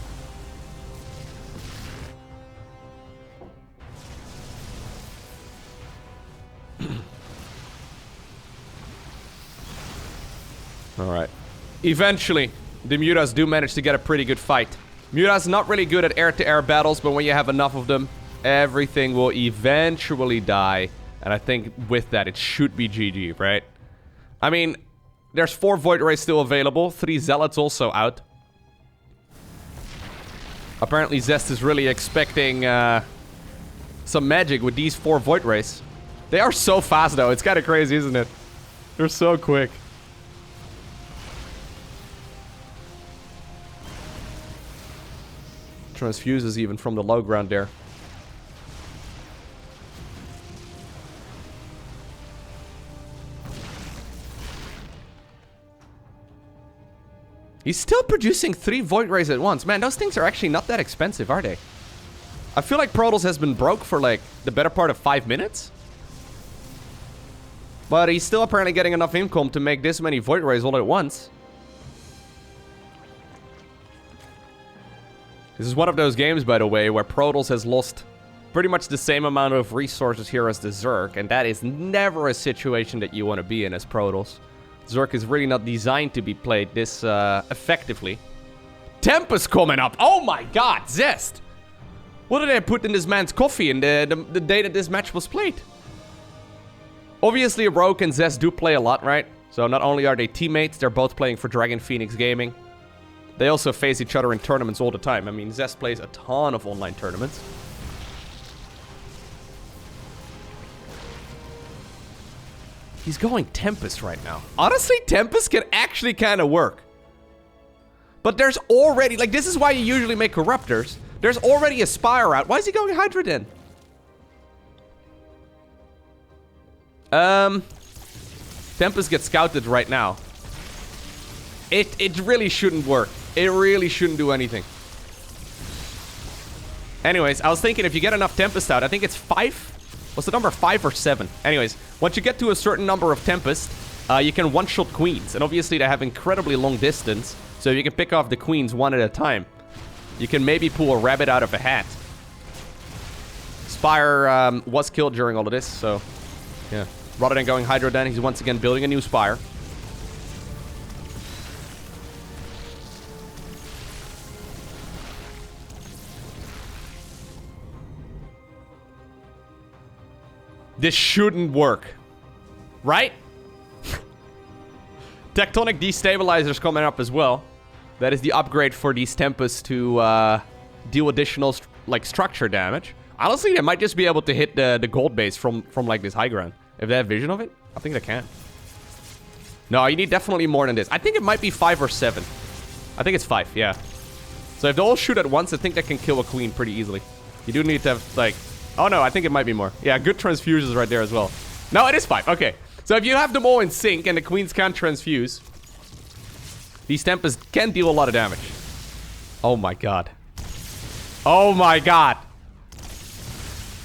Alright. Eventually, the mutas do manage to get a pretty good fight. Mutas not really good at air-to-air battles, but when you have enough of them, everything will eventually die. And I think with that, it should be GG, right? I mean, there's 4 Void Rays still available. 3 Zealots also out. Apparently, Zest is really expecting some magic with these 4 Void Rays. They are so fast, though. It's kind of crazy, isn't it? They're so quick. Transfuses even from the low ground there. He's still producing 3 Void Rays at once. Man, those things are actually not that expensive, are they? I feel like Protoss has been broke for, like, the better part of 5 minutes. But he's still apparently getting enough income to make this many Void Rays all at once. This is one of those games, by the way, where Protoss has lost pretty much the same amount of resources here as the Zerg. And that is never a situation that you want to be in as Protoss. Zerg is really not designed to be played this effectively. Tempest coming up. Oh my god, Zest. What did I put in this man's coffee in the day that this match was played? Obviously, Rogue and Zest do play a lot, right? So not only are they teammates, they're both playing for Dragon Phoenix Gaming. They also face each other in tournaments all the time. I mean, Zest plays a ton of online tournaments. He's going Tempest right now. Honestly, Tempest can actually kind of work. But there's already... Like, this is why you usually make Corruptors. There's already a Spire out. Why is he going Hydra then? Tempest gets scouted right now. It really shouldn't work. It really shouldn't do anything. Anyways, I was thinking if you get enough Tempest out, I think it's 5. What's the number? 5 or 7? Anyways, once you get to a certain number of Tempest, you can one-shot queens. And obviously they have incredibly long distance. So you can pick off the queens one at a time. You can maybe pull a rabbit out of a hat. Spire was killed during all of this, so... Yeah. Rather than going Hydra then, he's once again building a new Spire. This shouldn't work. Right? Tectonic Destabilizers coming up as well. That is the upgrade for these Tempests to deal additional structure damage. Honestly, they might just be able to hit the gold base from like this high ground. If they have vision of it, I think they can. No, you need definitely more than this. I think it might be 5 or 7. I think it's 5, yeah. So if they all shoot at once, I think they can kill a queen pretty easily. You do need to have, like... Oh no, I think it might be more. Yeah, good transfuses right there as well. No, it is 5. Okay. So if you have them all in sync and the queens can't transfuse, these Tempests can deal a lot of damage. Oh my god. Oh my god.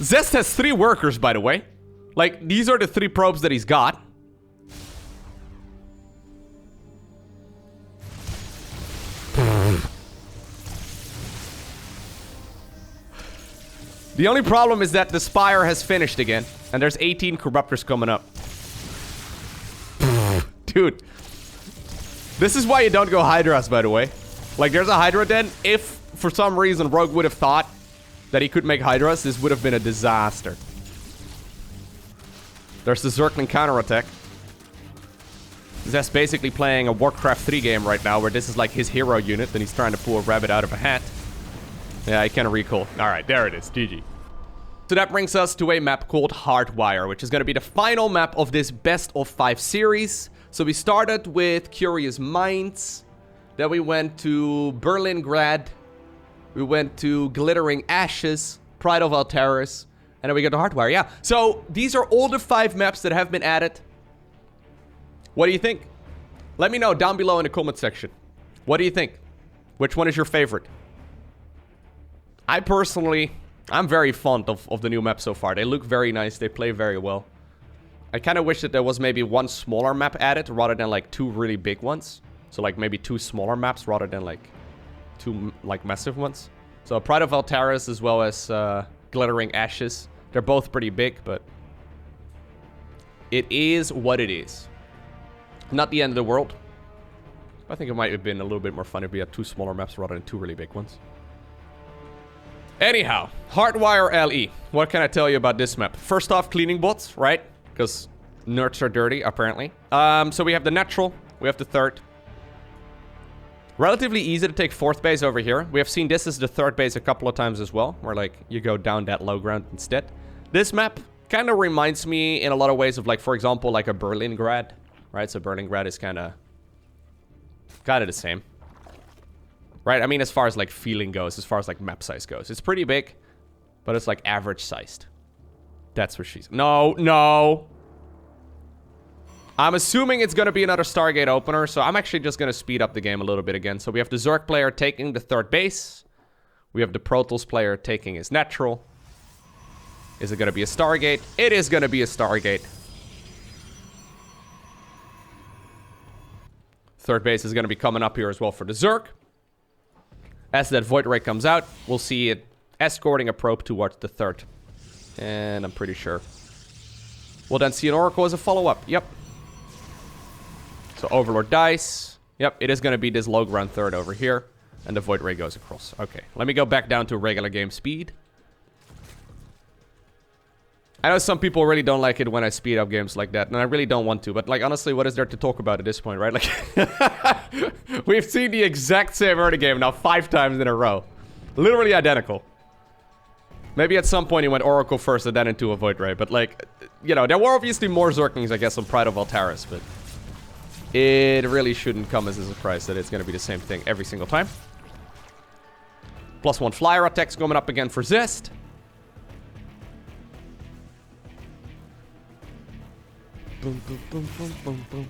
Zest has 3 workers, by the way. Like, these are the 3 probes that he's got. The only problem is that the Spire has finished again. And there's 18 Corruptors coming up. Dude. This is why you don't go Hydras, by the way. Like, there's a Hydra den. If, for some reason, Rogue would have thought that he could make Hydras, this would have been a disaster. There's the Zergling counterattack. Zest basically playing a Warcraft 3 game right now, where this is like his hero unit, and he's trying to pull a rabbit out of a hat. Yeah, I can't recall. Alright, there it is. GG. So that brings us to a map called Hardwire, which is going to be the final map of this Best-of-5 series. So we started with Curious Minds. Then we went to Berlin Grad. We went to Glittering Ashes, Pride of Altaris. And then we got to Hardwire, yeah. So these are all the 5 maps that have been added. What do you think? Let me know down below in the comment section. What do you think? Which one is your favorite? I personally, I'm very fond of the new map so far. They look very nice. They play very well. I kind of wish that there was maybe one smaller map added rather than like 2 really big ones. So like maybe 2 smaller maps rather than like 2 like massive ones. So Pride of Altaris as well as Glittering Ashes. They're both pretty big, but it is what it is. Not the end of the world. I think it might have been a little bit more fun if we had 2 smaller maps rather than 2 really big ones. Anyhow, Hardwire LE. What can I tell you about this map? First off, cleaning bots, right? Because nerds are dirty, apparently. So we have the natural. We have the third. Relatively easy to take 4th base over here. We have seen this as the 3rd base a couple of times as well, where like you go down that low ground instead. This map kind of reminds me in a lot of ways of like, for example, like a Berlin Grad, right? So Berlin Grad is kind of the same, right? I mean, as far as like feeling goes, as far as like map size goes, it's pretty big, but it's like average sized. That's what she's. No. I'm assuming it's going to be another Stargate opener, so I'm actually just going to speed up the game a little bit again. So we have the Zerg player taking the 3rd base. We have the Protoss player taking his natural. Is it going to be a Stargate? It is going to be a Stargate. 3rd base is going to be coming up here as well for the Zerg. As that Void Ray comes out, we'll see it escorting a probe towards the 3rd. And I'm pretty sure we'll then see an Oracle as a follow-up. Yep. So Overlord dies. Yep, it is going to be this low ground third over here. And the Void Ray goes across. Okay, let me go back down to regular game speed. I know some people really don't like it when I speed up games like that, and I really don't want to. But, like, honestly, what is there to talk about at this point, right? Like, we've seen the exact same early game now 5 times in a row. Literally identical. Maybe at some point he went Oracle first and then into a Void Ray. But, like, you know, there were obviously more Zerglings, I guess, on Pride of Altaris. But it really shouldn't come as a surprise that it's going to be the same thing every single time. +1 flyer attacks coming up again for Zest. Boom, boom, boom, boom, boom, boom.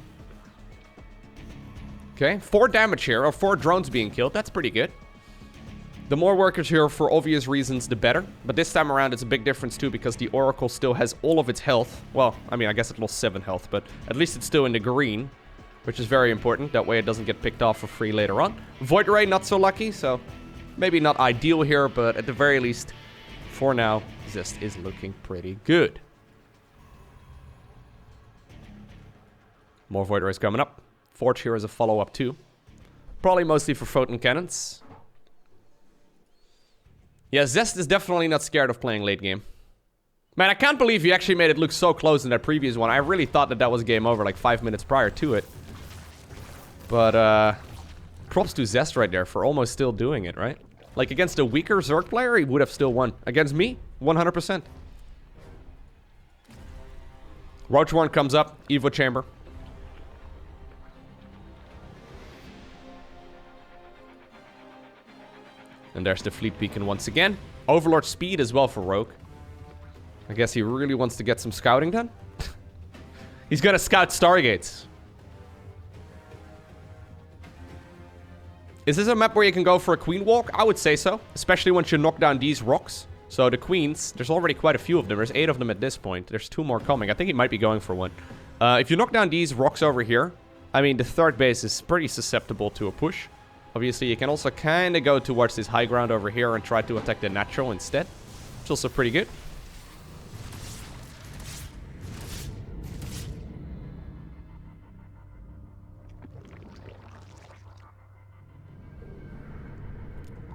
Okay, 4 damage here, or 4 drones being killed. That's pretty good. The more workers here, for obvious reasons, the better. But this time around, it's a big difference too, because the Oracle still has all of its health. Well, I mean, I guess it lost 7 health, but at least it's still in the green, which is very important. That way it doesn't get picked off for free later on. Void Ray, not so lucky, so maybe not ideal here, but at the very least, for now, Zest is looking pretty good. More Void Rays coming up. Forge here is a follow-up too. Probably mostly for photon cannons. Yeah, Zest is definitely not scared of playing late game. Man, I can't believe you actually made it look so close in that previous one. I really thought that that was game over like 5 minutes prior to it. But, props to Zest right there for almost still doing it, right? Like, against a weaker Zerg player, he would have still won. Against me, 100%. Roach 1 comes up, Evo Chamber. And there's the fleet beacon once again. Overlord speed as well for Rogue. I guess he really wants to get some scouting done. He's gonna scout Stargates. Is this a map where you can go for a queen walk? I would say so. Especially once you knock down these rocks. So the queens, there's already quite a few of them. There's 8 of them at this point. There's 2 more coming. I think he might be going for one. If you knock down these rocks over here, I mean, the third base is pretty susceptible to a push. Obviously, you can also kind of go towards this high ground over here and try to attack the natural instead. It's also pretty good.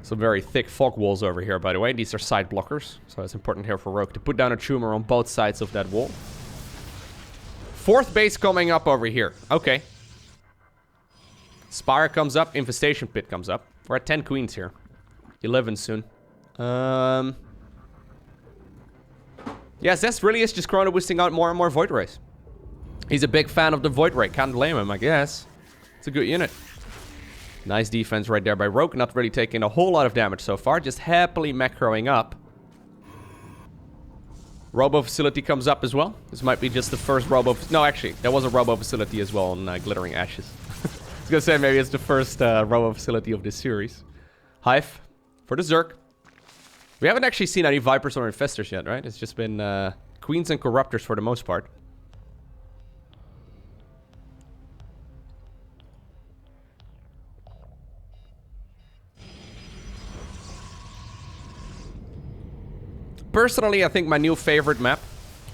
Some very thick fog walls over here, by the way. These are side blockers, so it's important here for Rogue to put down a tumor on both sides of that wall. 4th base coming up over here. Okay. Spire comes up, Infestation Pit comes up. We're at 10 queens here. 11 soon. Yeah, Zest really is just Chrono boosting out more and more Void Rays. He's a big fan of the Void Ray. Can't blame him, I guess. It's a good unit. Nice defense right there by Rogue. Not really taking a whole lot of damage so far. Just happily macroing up. Robo Facility comes up as well. This might be just the first Robo... No, actually, there was a Robo Facility as well on Glittering Ashes. I was gonna say maybe it's the first Robo Facility of this series. Hive for the Zerg. We haven't actually seen any Vipers or Infestors yet, right? It's just been Queens and Corruptors for the most part. Personally, I think my new favorite map,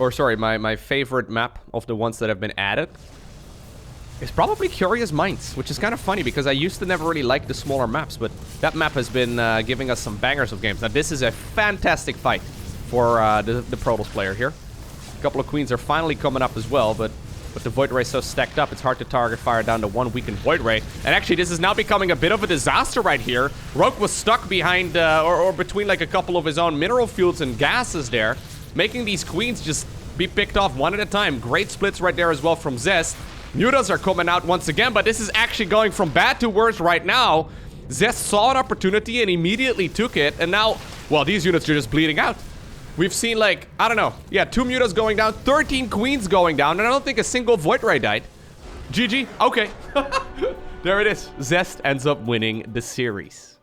or sorry, my favorite map of the ones that have been added, is probably Curious Minds, which is kind of funny because I used to never really like the smaller maps, but that map has been giving us some bangers of games. Now, this is a fantastic fight for the Protoss player here. A couple of queens are finally coming up as well, but the Void Ray is so stacked up, it's hard to target fire down to one weakened Void Ray. And actually, this is now becoming a bit of a disaster right here. Rogue was stuck behind, or between like a couple of his own mineral fields and gases there, making these queens just be picked off one at a time. Great splits right there as well from Zest. Mutas are coming out once again, but this is actually going from bad to worse right now. Zest saw an opportunity and immediately took it, and now, well, these units are just bleeding out. We've seen, like, I don't know, yeah, 2 Mutas going down, 13 Queens going down, and I don't think a single Void Ray died. GG, okay. There it is. Zest ends up winning the series.